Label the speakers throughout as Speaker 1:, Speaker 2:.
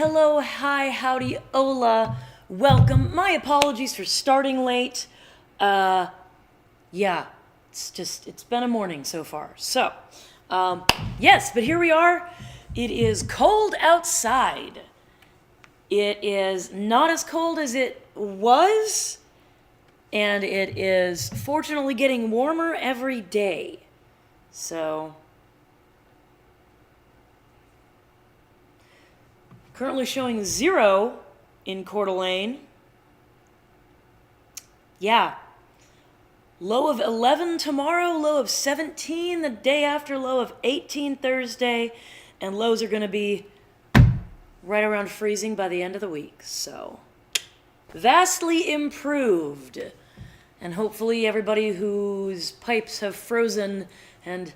Speaker 1: hello, hi, howdy, hola, welcome. My apologies for starting late. Yeah, it's been a morning so far. So, yes, but here we are. It is cold outside. It is not as cold as it was, and it is fortunately getting warmer every day. So, currently showing 0 in Coeur d'Alene. Yeah. Low of 11 tomorrow, low of 17 the day after, low of 18 Thursday, and lows are going to be right around freezing by the end of the week. So, vastly improved. And hopefully everybody whose pipes have frozen and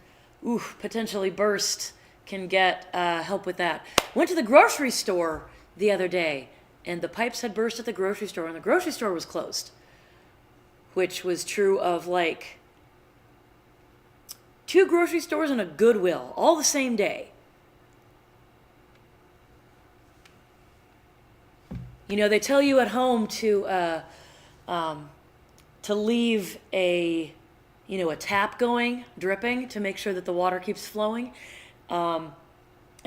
Speaker 1: potentially burst can get help with that. Went to the grocery store the other day, and the pipes had burst at the grocery store, and the grocery store was closed. Which was true of like 2 grocery stores and a Goodwill, all the same day. You know, they tell you at home to leave a tap going, dripping, to make sure that the water keeps flowing. And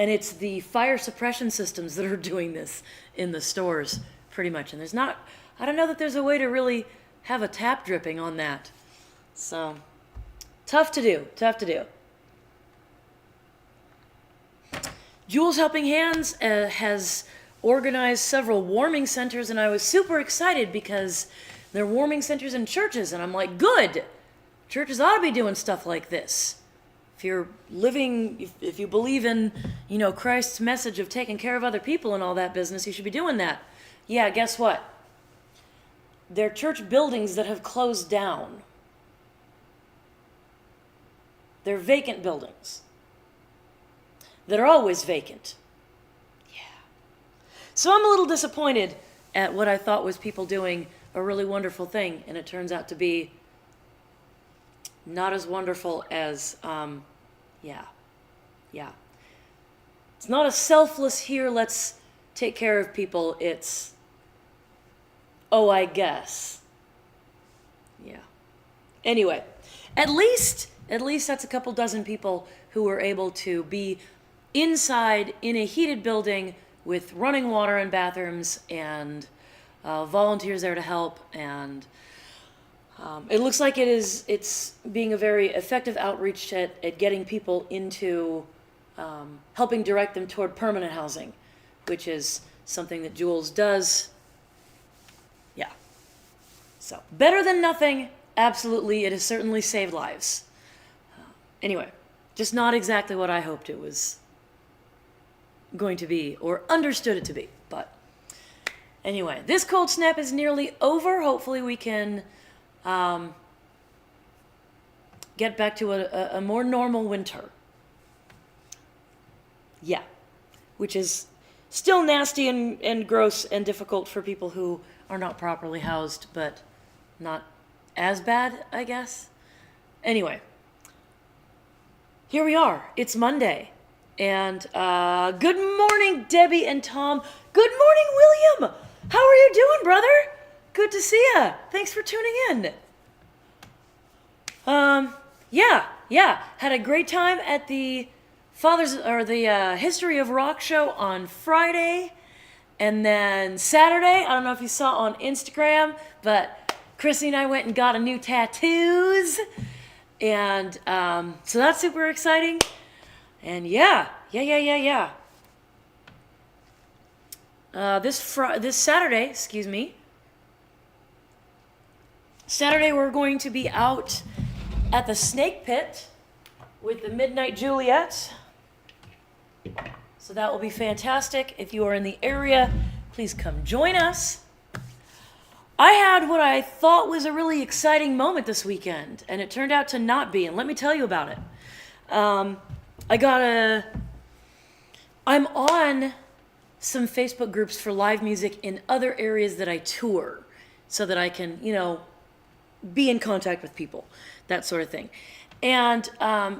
Speaker 1: it's the fire suppression systems that are doing this in the stores, pretty much. And I don't know that there's a way to really have a tap dripping on that. So, tough to do. Jules Helping Hands has organized several warming centers, and I was super excited because they're warming centers in churches, and I'm like, good! Churches ought to be doing stuff like this. If you're living, if you believe in, Christ's message of taking care of other people and all that business, you should be doing that. Yeah, guess what? They're church buildings that have closed down. They're vacant buildings that are always vacant. Yeah. So I'm a little disappointed at what I thought was people doing a really wonderful thing, and it turns out to be not as wonderful as, yeah. It's not a selfless here, let's take care of people. It's, oh, I guess. Yeah. Anyway, at least that's a couple dozen people who were able to be inside in a heated building with running water and bathrooms and volunteers there to help. And it looks like it's being a very effective outreach at getting people into helping direct them toward permanent housing, which is something that Jules does. Yeah. So, better than nothing. Absolutely. It has certainly saved lives. Anyway, just not exactly what I hoped it was going to be or understood it to be. But anyway, this cold snap is nearly over. Hopefully we can get back to a more normal winter. Yeah. Which is still nasty and gross and difficult for people who are not properly housed, but not as bad, I guess. Anyway, here we are. It's Monday. And good morning, Debbie and Tom. Good morning, William. How are you doing, brother? Good to see ya. Thanks for tuning in. Yeah. Had a great time at the History of Rock show on Friday. And then Saturday, I don't know if you saw on Instagram, but Chrissy and I went and got a new tattoos. And so that's super exciting. And yeah. This Saturday, Saturday we're going to be out at the Snake Pit with the Midnight Juliet. So that will be fantastic. If you are in the area, please come join us. I had what I thought was a really exciting moment this weekend, and it turned out to not be, and let me tell you about it. I'm on some Facebook groups for live music in other areas that I tour, so that I can, be in contact with people, that sort of thing. And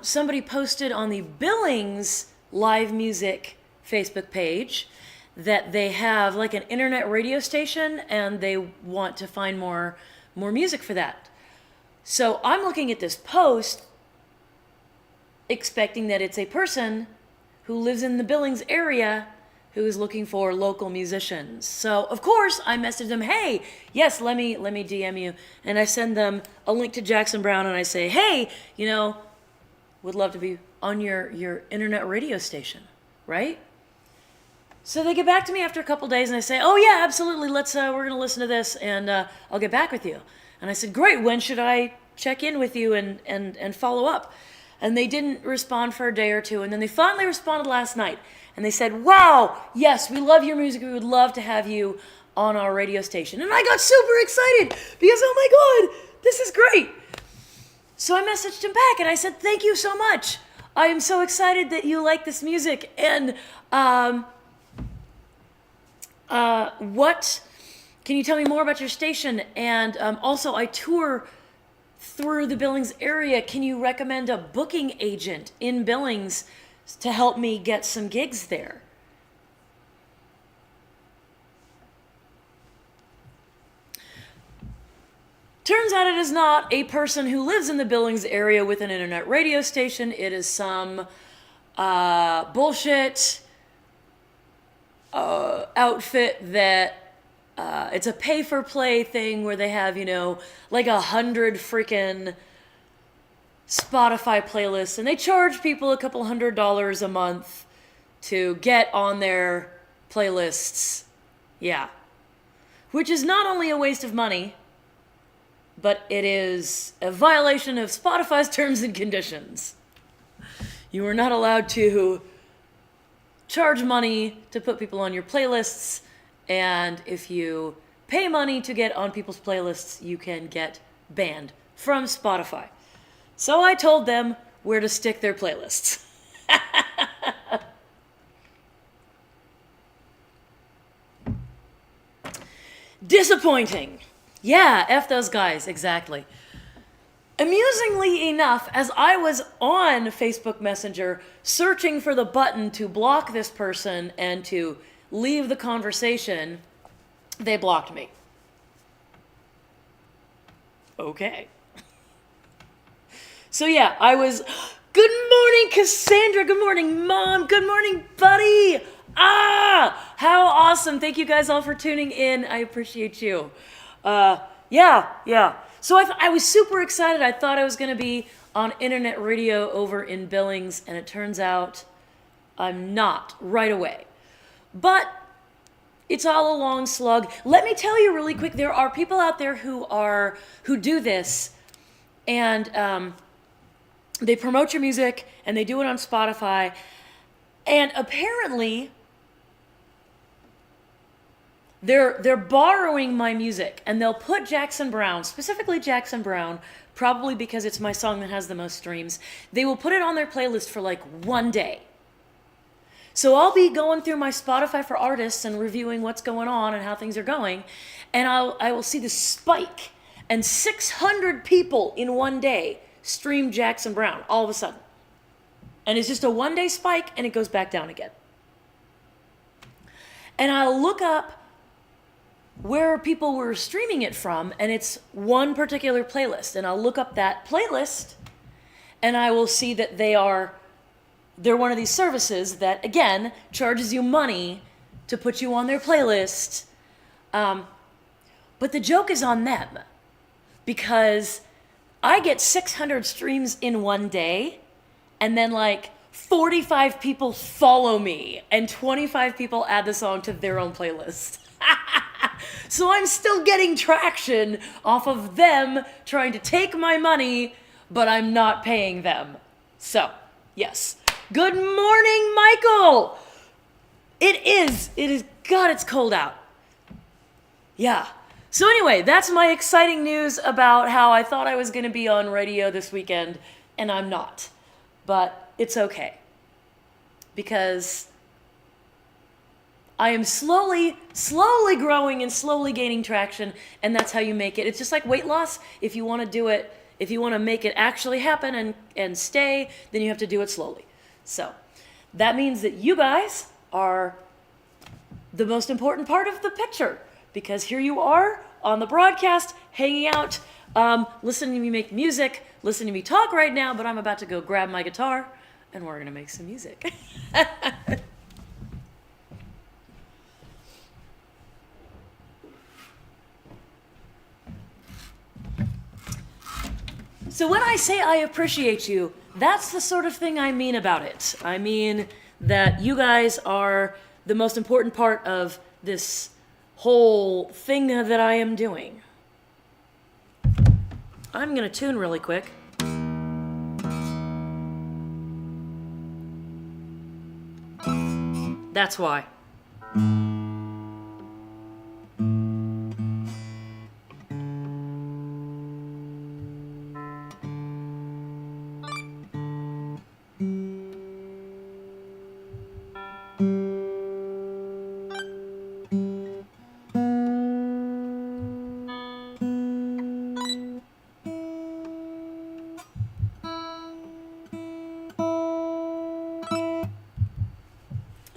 Speaker 1: somebody posted on the Billings live music Facebook page that they have like an internet radio station and they want to find more music for that. So I'm looking at this post expecting that it's a person who lives in the Billings area who is looking for local musicians. So of course I message them, hey, yes, let me DM you. And I send them a link to Jackson Browne and I say, hey, would love to be on your internet radio station, right? So they get back to me after a couple days and they say, oh yeah, absolutely, we're gonna listen to this and I'll get back with you. And I said, great, when should I check in with you and follow up? And they didn't respond for a day or two, and then they finally responded last night. And they said, wow, yes, we love your music. We would love to have you on our radio station. And I got super excited because, oh my God, this is great. So I messaged him back and I said, thank you so much. I am so excited that you like this music. And can you tell me more about your station? And also, I tour through the Billings area. Can you recommend a booking agent in Billings to help me get some gigs there? Turns out it is not a person who lives in the Billings area with an internet radio station. It is some bullshit outfit that it's a pay-for-play thing where they have, like 100 freaking Spotify playlists, and they charge people a couple $100 a month to get on their playlists. Yeah. Which is not only a waste of money, but it is a violation of Spotify's terms and conditions. You are not allowed to charge money to put people on your playlists, and if you pay money to get on people's playlists, you can get banned from Spotify. So I told them where to stick their playlists. Disappointing. Yeah, F those guys, exactly. Amusingly enough, as I was on Facebook Messenger searching for the button to block this person and to leave the conversation, they blocked me. Okay. So yeah, I was, good morning, Cassandra. Good morning, Mom. Good morning, buddy. How awesome. Thank you guys all for tuning in. I appreciate you. Yeah. So I was super excited. I thought I was going to be on internet radio over in Billings, and it turns out I'm not right away. But it's all a long slug. Let me tell you really quick, there are people out there who do this, and they promote your music, and they do it on Spotify, and apparently they're borrowing my music, and they'll put Jackson Browne, specifically Jackson Browne, probably because it's my song that has the most streams. They will put it on their playlist for like one day. So I'll be going through my Spotify for artists and reviewing what's going on and how things are going, and I will see this spike, and 600 people in one day stream Jackson Browne all of a sudden. And it's just a one-day spike, and it goes back down again. And I'll look up where people were streaming it from, and it's one particular playlist. And I'll look up that playlist, and I will see that they're one of these services that, again, charges you money to put you on their playlist. But the joke is on them, because I get 600 streams in one day, and then like 45 people follow me, and 25 people add the song to their own playlist. So I'm still getting traction off of them trying to take my money, but I'm not paying them. So, yes. Good morning, Michael! It is, God, it's cold out. Yeah. So anyway, that's my exciting news about how I thought I was going to be on radio this weekend, and I'm not. But it's okay. Because I am slowly growing and slowly gaining traction, and that's how you make it. It's just like weight loss. If you want to do it, if you want to make it actually happen and stay, then you have to do it slowly. So that means that you guys are the most important part of the picture, because here you are on the broadcast, hanging out, listening to me make music, listening to me talk right now, but I'm about to go grab my guitar and we're going to make some music. So when I say I appreciate you, that's the sort of thing I mean about it. I mean that you guys are the most important part of this whole thing that I am doing. I'm going to tune really quick. That's why.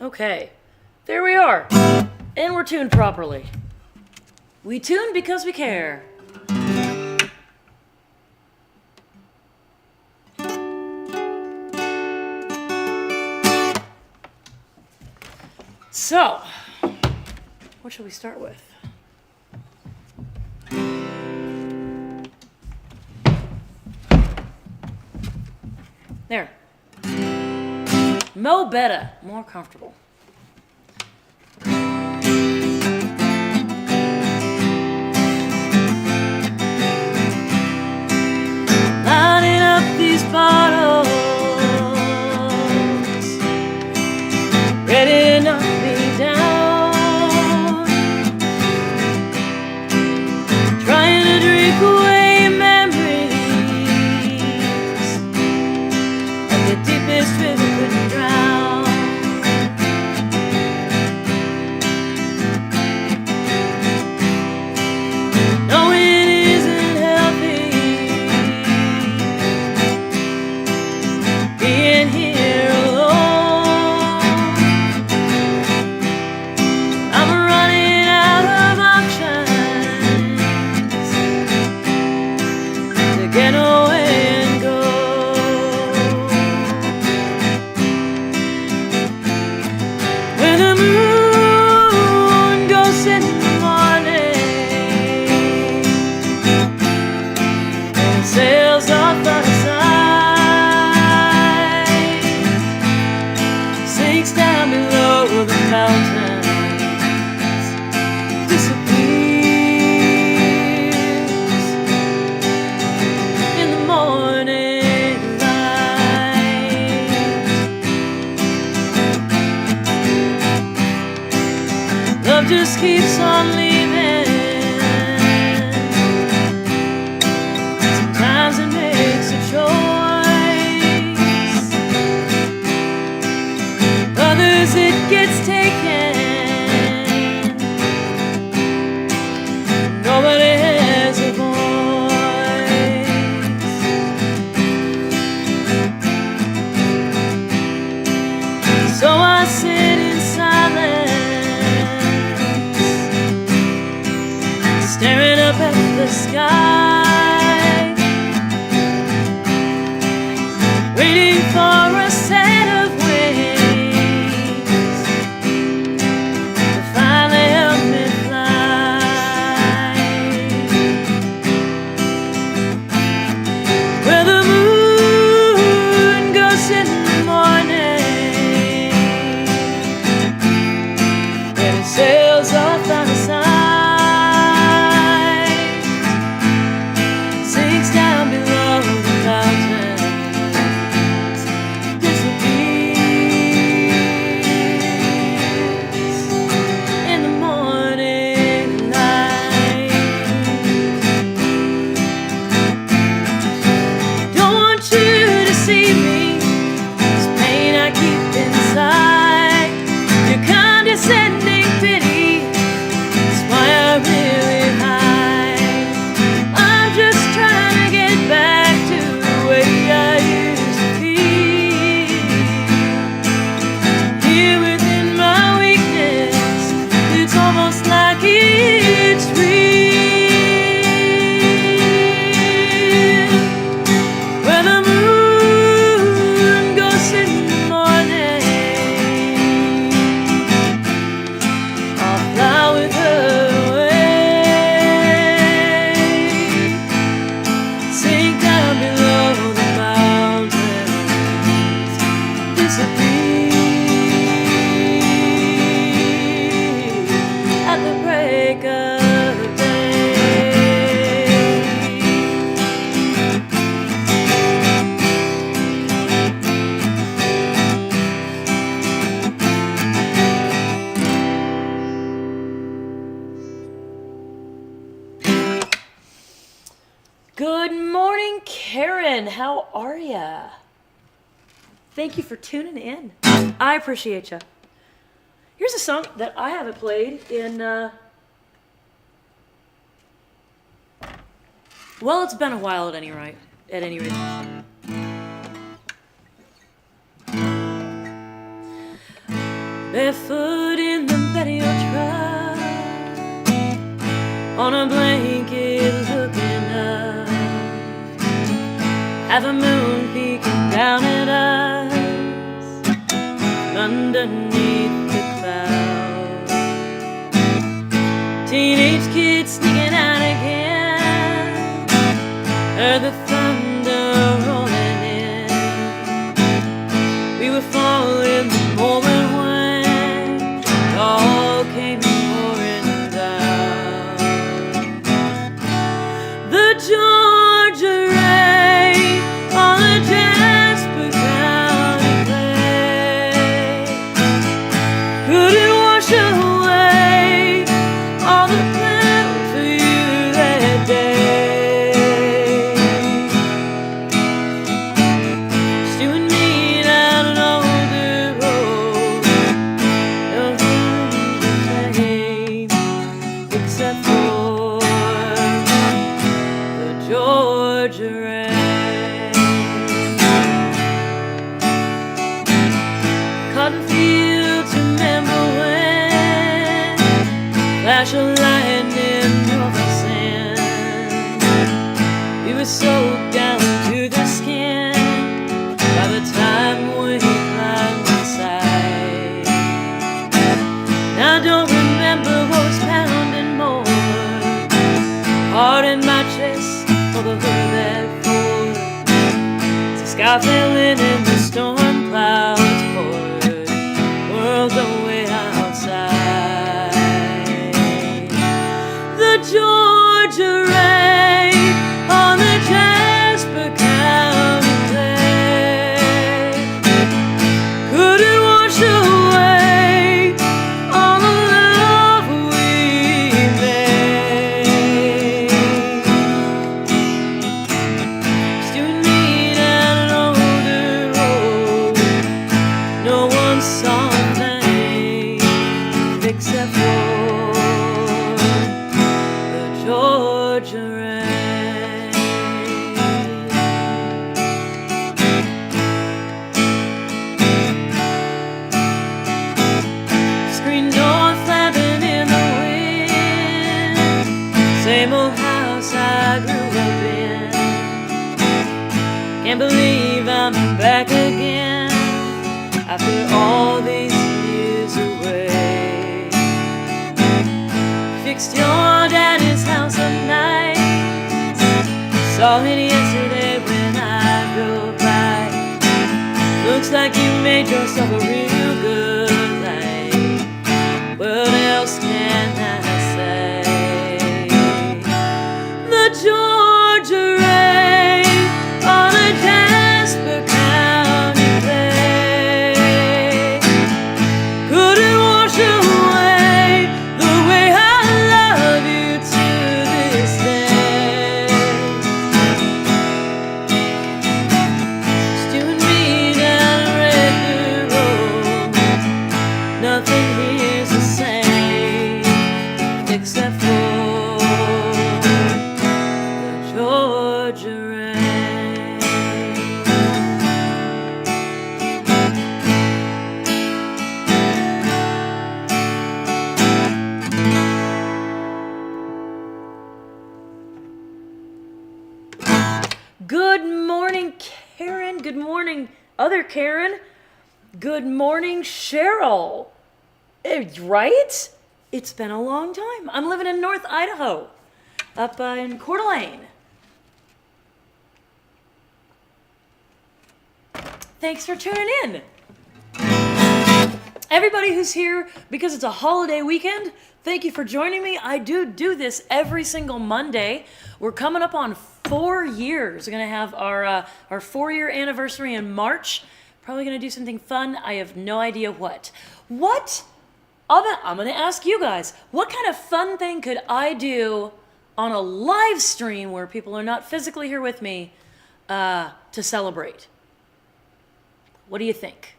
Speaker 1: Okay, there we are. And we're tuned properly. We tune because we care. So, what should we start with? There. Mo better, more comfortable. Lining up these bottles, ready to knock me down, trying to drink away memories of the deepest river couldn't drown. No, it isn't healthy being here alone. I'm running out of options to get away and go. When the moon goes in the morning and sails off on the side, sinks down below the mountains, disappears in the morning light. Love just keeps on leaving. Sometimes it makes a choice, others it gets taken. Nobody has a voice. So I sit in silence Good morning, Karen. How are ya? Thank you for tuning in. I appreciate ya. Here's a song that I haven't played in, well, it's been a while at any rate. Barefoot in the bed of your truck, on a blanket looking up, have a moon peeking down at us underneath the clouds. Teenage kids sneaking out again, heard the thunder rolling in. We were falling the moment when it all came pouring down. The Georgia rain on the Jasper County clay couldn't wash away all the plan for you that day. Just you and me down an older road, nothing the same except for the Georgia rain. Cotton fields, remember when? Flash of lightning over sand. We were soaked down to the skin by the time we climbed inside. Now I don't remember what was pounding more, heart in my chest or the hood of that Ford. The sky filling in the storm clouds poured, world away outside. The Georgia rain on the Jasper County clay couldn't wash away all the love we made. Just you and me down an older road, no one saw a thing except for the Georgia rain. Screen door flapping in the wind, same old house I grew up in. Can't believe I'm back again after all these years away. Fixed your daddy's house at night, saw it yesterday when I drove by. Looks like you made yourself a real good life. What else can I say? The Georgia rain on a Jasper County clay couldn't wash away the way I love you to this day. Just you and me down a red dirt road, nothing here's the same except for the Georgia rain. Good morning, Karen. Good morning, other Karen. Good morning, Cheryl. Right? It's been a long time. I'm living in North Idaho, up in Coeur d'Alene. Thanks for tuning in. Everybody who's here because it's a holiday weekend, thank you for joining me. I do this every single Monday. We're coming up on 4 years. We're going to have our 4-year anniversary in March. Probably going to do something fun. I have no idea what. I'm going to ask you guys, what kind of fun thing could I do on a live stream where people are not physically here with me to celebrate. What do you think?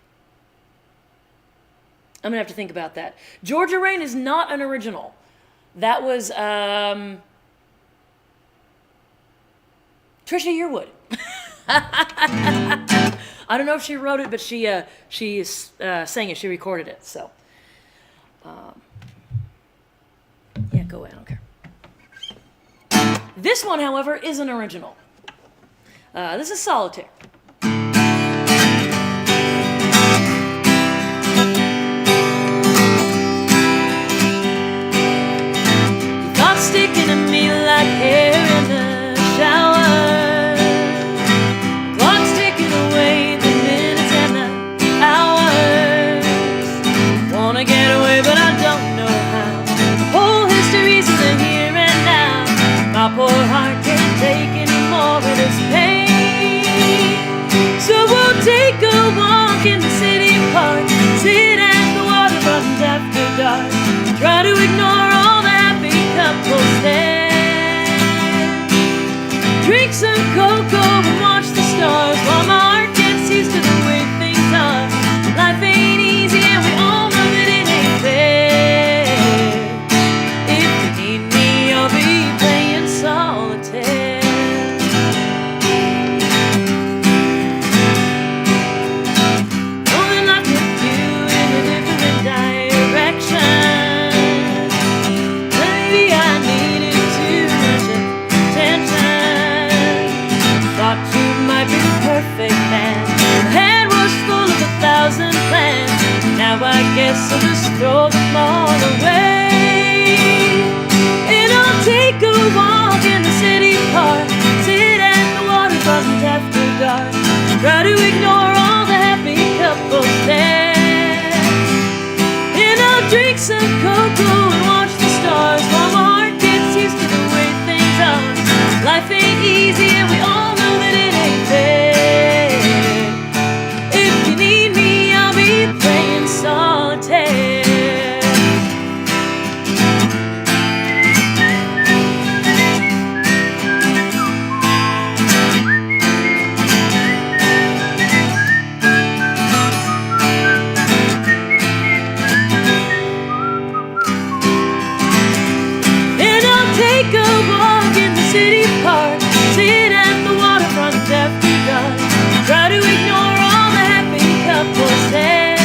Speaker 1: I'm going to have to think about that. Georgia Rain is not an original. That was Trisha Yearwood. I don't know if she wrote it, but she sang it. She recorded it. So, yeah, go away. I don't care. This one, however, is an original. This is Solitaire. Thoughts sticking to me like hair in the shower. Clock's ticking away the minutes and the hours. Wanna get away, but I don't know how. The whole history's in the here and now. My poor heart can't take any more of this pain. So we'll take a walk in the city park, sit at the waterfront after dark, try to ignore all the happy couples there. Drink some cocoa and watch the stars while my heart gets used to the way things are. Life ain't easy and we all know that it ain't fair. If you need me, I'll be playing solitaire. Only life with you in a different direction. Maybe I needed too much attention. Thought you might be the perfect man. My head was full of 1,000 plans. Now I guess I'll just throw them all away. And I'll take a walk in the city park, sit at the waterfront after dark, try to ignore all the happy couples there. And I'll drink some cocoa and watch the stars while my heart gets used to the way things are. Life ain't easy and we all know that it ain't fair. If you need me, I'll be playing solitaire. And I'll take a walk in the city park, sit at the waterfront after dark, try to ignore all the happy couples there.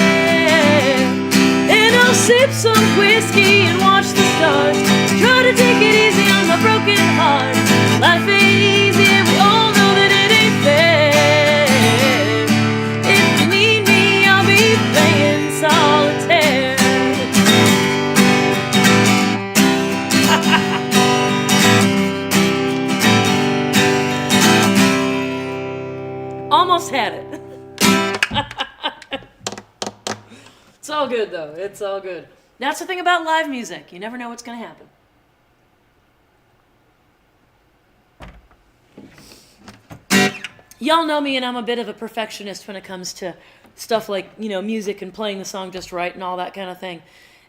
Speaker 1: And I'll sip some whiskey and watch the stars, try to take it easy on my broken heart. Life ain't easy and we all know that it ain't fair. If you need me, I'll be playing solitaire. Almost had it. It's all good though. It's all good. That's the thing about live music. You never know what's going to happen. Y'all know me, and I'm a bit of a perfectionist when it comes to stuff like, music and playing the song just right and all that kind of thing.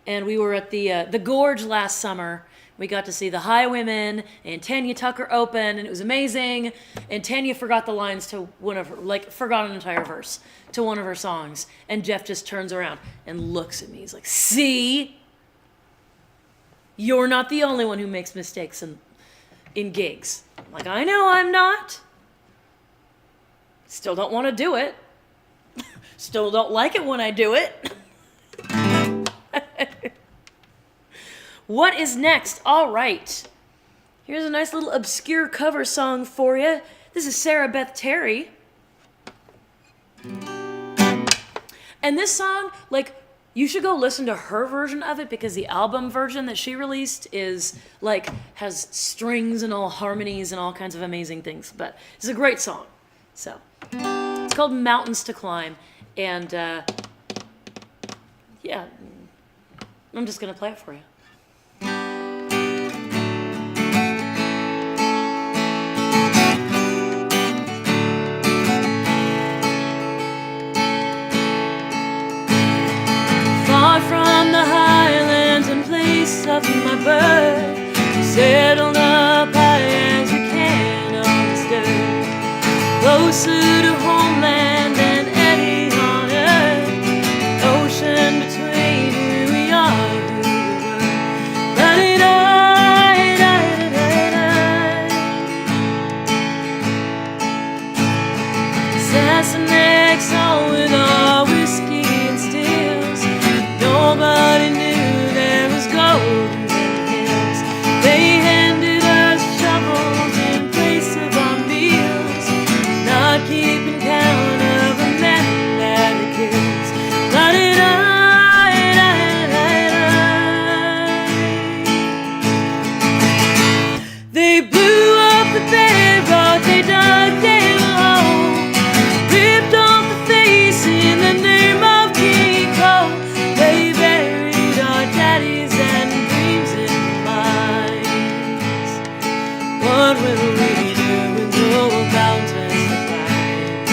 Speaker 1: And we were at the Gorge last summer. We got to see the Highwaymen and Tanya Tucker open, and it was amazing. And Tanya forgot the lines to one of her, forgot an entire verse to one of her songs. And Jeff just turns around and looks at me. He's like, "See? You're not the only one who makes mistakes in gigs." I'm like, "I know I'm not. Still don't want to do it. Still don't like it when I do it." What is next? All right. Here's a nice little obscure cover song for you. This is Sarah Beth Terry. And this song, you should go listen to her version of it, because the album version that she released is, has strings and all harmonies and all kinds of amazing things. But it's a great song. So, it's called Mountains to Climb. And, yeah, I'm just going to play it for you. Far from the highlands and place of my birth, settled up closer to homeland than any on earth. Ocean between who we are, who we were. Sassenachs all with our whiskey and stills. Nobody knew there was gold in them hills. They handed us shovels in place of our meals, not keeping count of a man that it kills. They blew up the bedrock, they dug them a hole, ripped off the face in the name of King Cole. They buried our daddies and dreams in the mines. What will we do with no mountains to climb?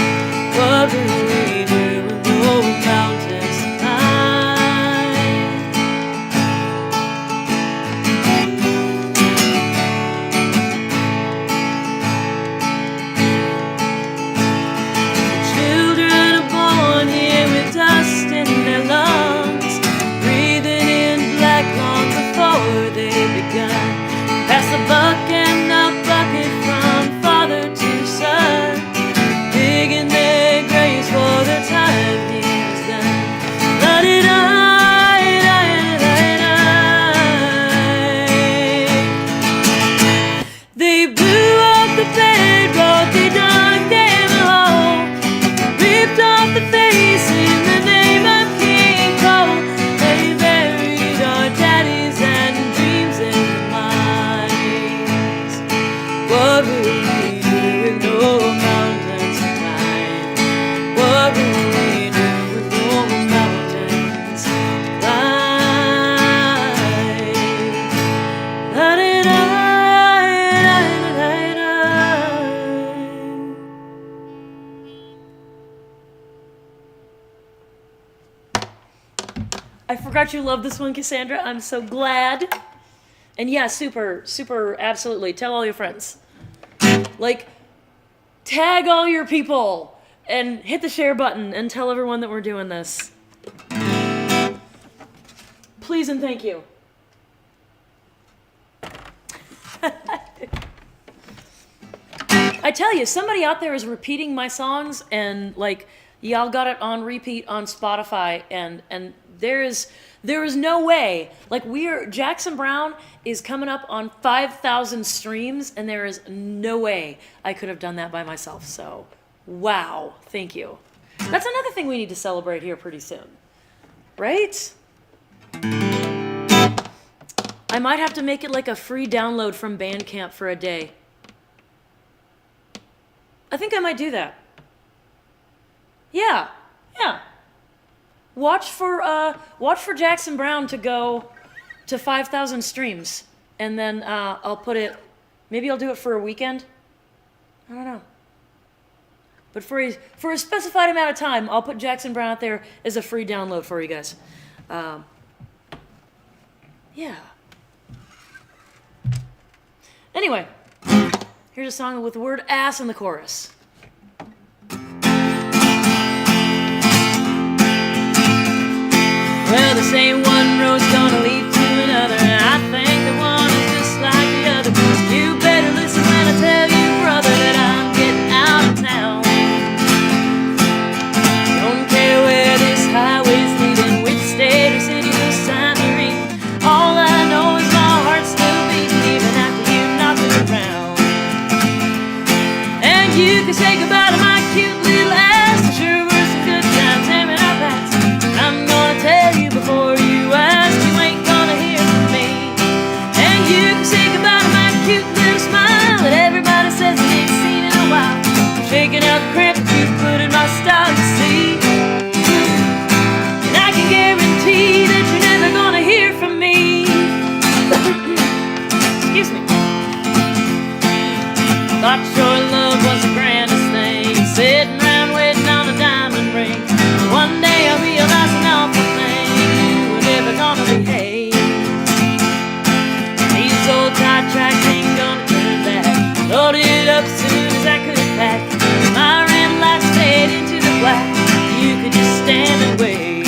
Speaker 1: What will we do with no mountains to climb? Children are born here with dust in their lungs, breathing in black long before they've begun. Pass the buck and the bucket from father to son, digging their graves for their time here is done. They blew up the bedrock, they dug them a hole, ripped off the face in the name of King Cole. They buried our daddies and dreams in the mines. What will we do with no mountains to climb? What will we do with no mountains to I forgot you love this one, Cassandra. I'm so glad. And yeah, super, absolutely. Tell all your friends. Like, tag all your people and hit the share button and tell everyone that we're doing this. Please and thank you. I tell you, somebody out there is repeating my songs, and like, y'all got it on repeat on Spotify, and there is no way. Like, Jackson Browne is coming up on 5,000 streams, and there is no way I could have done that by myself. So, wow, thank you. That's another thing we need to celebrate here pretty soon, right? I might have to make it like a free download from Bandcamp for a day. I think I might do that. Yeah. Watch for Jackson Browne to go to 5,000 streams, and then I'll put it. Maybe I'll do it for a weekend. I don't know. But for a specified amount of time, I'll put Jackson Browne out there as a free download for you guys. Yeah. Anyway, here's a song with the word ass in the chorus. Well, they say one road's gonna lead to another, and I think that one is just like the other. You better listen when I tell you, brother, that I'm getting out of town. Don't care where this highway's leading, which state or city will sign the ring. All I know is my heart's still beating, even after you've knocked it around. And you can say goodbye to my cute little ass. There sure were some good times having our past. I'm gonna tell you before you ask, you ain't gonna hear from me. And you can say goodbye to my cute little smile that everybody says they ain't seen in a while. I'm shaking out the cramp that you put in my style, you see. And I can guarantee that you're never gonna hear from me. Excuse me. Thought your love was the grandest thing, sitting around waiting on a diamond ring. One day I realized an awful thing, you were never gonna behave. These old tight tracks ain't gonna turn back. Loaded it up as soon as I could pack. My flat. You could just stand and wait.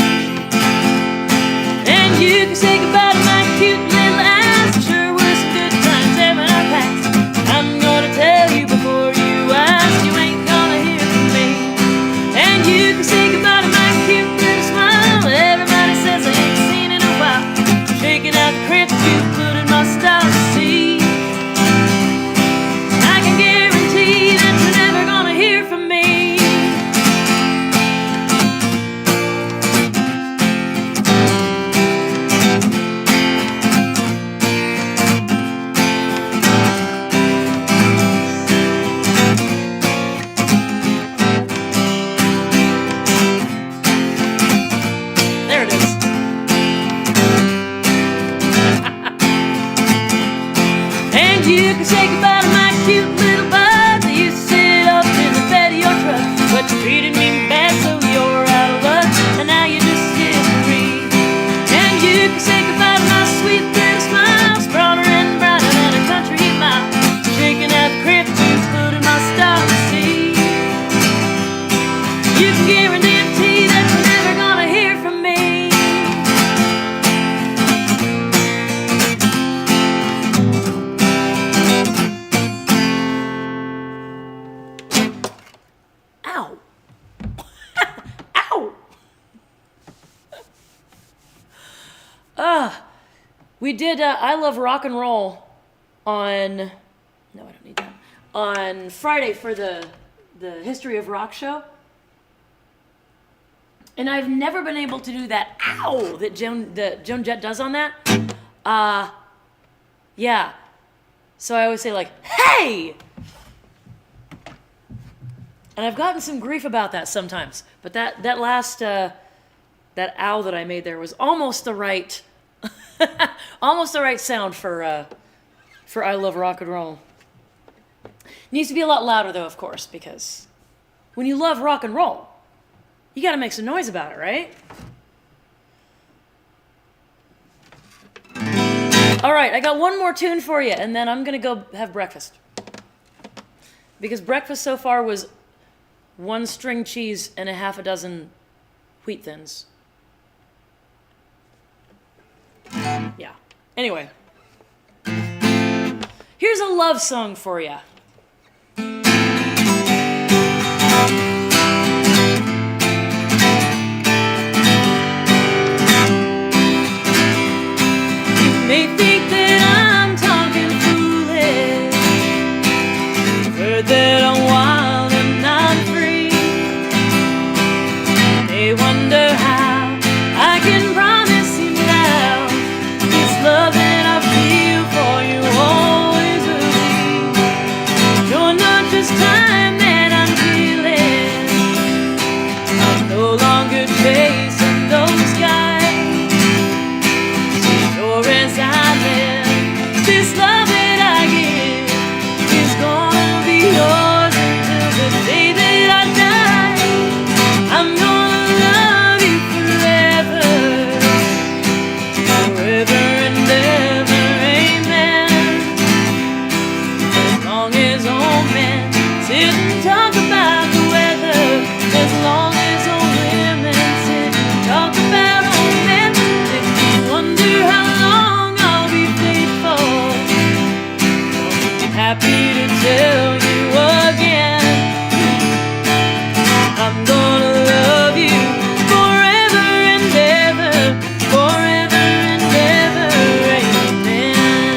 Speaker 1: And you could say goodbye to my cute little ass. Sure were some good times there when I passed. I'm gonna tell you before you ask. You ain't gonna hear from me. And you can say goodbye to my cute little smile. Everybody says I ain't seen in a while. Shaking out the cramps you put in my style to see. I can guarantee that you're never gonna hear from me. There it is. And you can say goodbye to my cute little bud that used to sit up in the bed of your truck. But you treated me bad, so you're out of luck, and now you're just free. And you can say goodbye to my sweet little smile, broader and brighter than a country mile. Shaking out the cramps you put in my style to see. You can guarantee that you're never gonna hear from me. Ow. Ow. We did I Love Rock and Roll on, no, I don't need that, on Friday for the History of Rock show. And I've never been able to do that ow that Joan Jett does on that. Yeah. So I always say like, hey! And I've gotten some grief about that sometimes. But that last, that ow that I made there was almost the right, almost the right sound for I Love Rock and Roll. Needs to be a lot louder though, of course, because when you love rock and roll, you gotta make some noise about it, right? All right, I got one more tune for you, and then I'm gonna go have breakfast. Because breakfast so far was 1 string cheese and a half a dozen wheat thins. Yeah. Anyway. Here's a love song for you. May think that I'm talking foolish. Heard that I'm wild and not free. They wonder how I can promise you now this love that I feel for you always will be. You're not just time that I'm feeling. I'm no longer chasing those skies. As I live, this love that I give is gonna be yours until the day that I die. I'm gonna love you forever, forever and ever, amen. As long as old men sit and talk about the weather, as long as old women sit and talk about old men, if you wonder how long happy to tell you again, I'm gonna love you forever and ever, forever and ever, amen.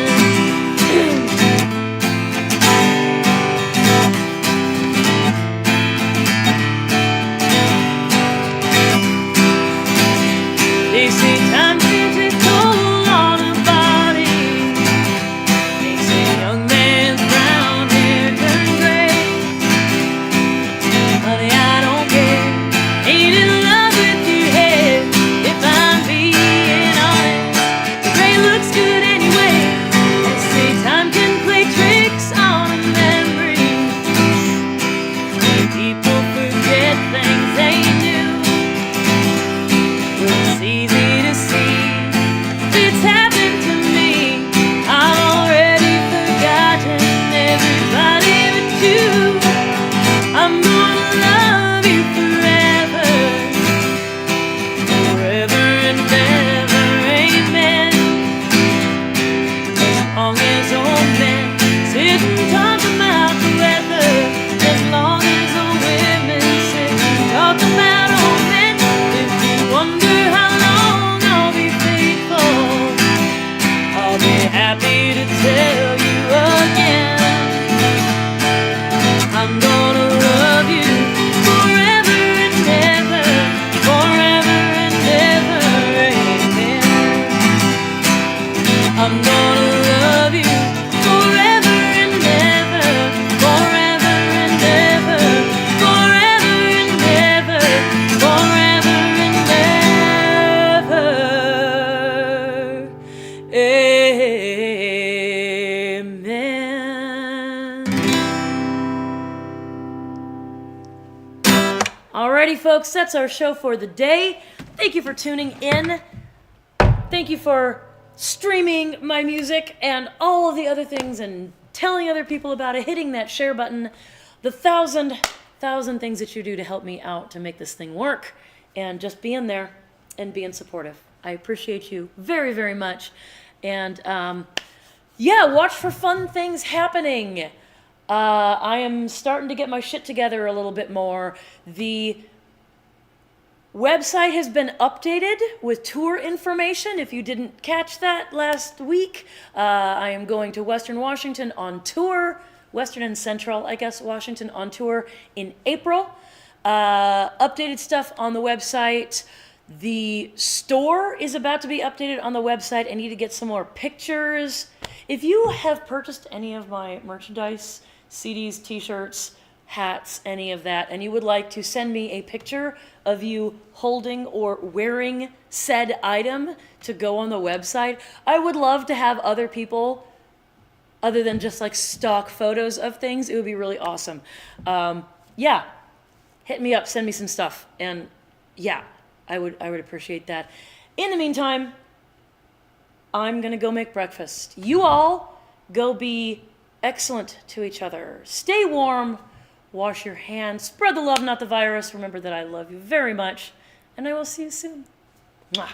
Speaker 1: gonna love you forever and ever, forever and ever, amen. I'm gonna love you forever and ever, forever and ever, forever and ever, forever and ever, amen. Alrighty, folks, that's our show for the day. Thank you for tuning in. Thank you for streaming my music and all of the other things and telling other people about it, hitting that share button, the thousand things that you do to help me out to make this thing work, and just being there and being supportive. I appreciate you very, very much. And yeah, watch for fun things happening. I am starting to get my shit together a little bit more. The website has been updated with tour information. If you didn't catch that last week, I am going to Western Washington on tour, Western and Central, I guess, Washington on tour in April. Updated stuff on the website. The store is about to be updated on the website. I need to get some more pictures. If you have purchased any of my merchandise, CDs, t-shirts, hats, any of that, and you would like to send me a picture of you holding or wearing said item to go on the website, I would love to have other people, other than just like stock photos of things. It would be really awesome. Yeah, hit me up, send me some stuff, and yeah, I would appreciate that. In the meantime, I'm gonna go make breakfast. You all go be excellent to each other. Stay warm. Wash your hands. Spread the love, not the virus. Remember that I love you very much. And I will see you soon. Mwah.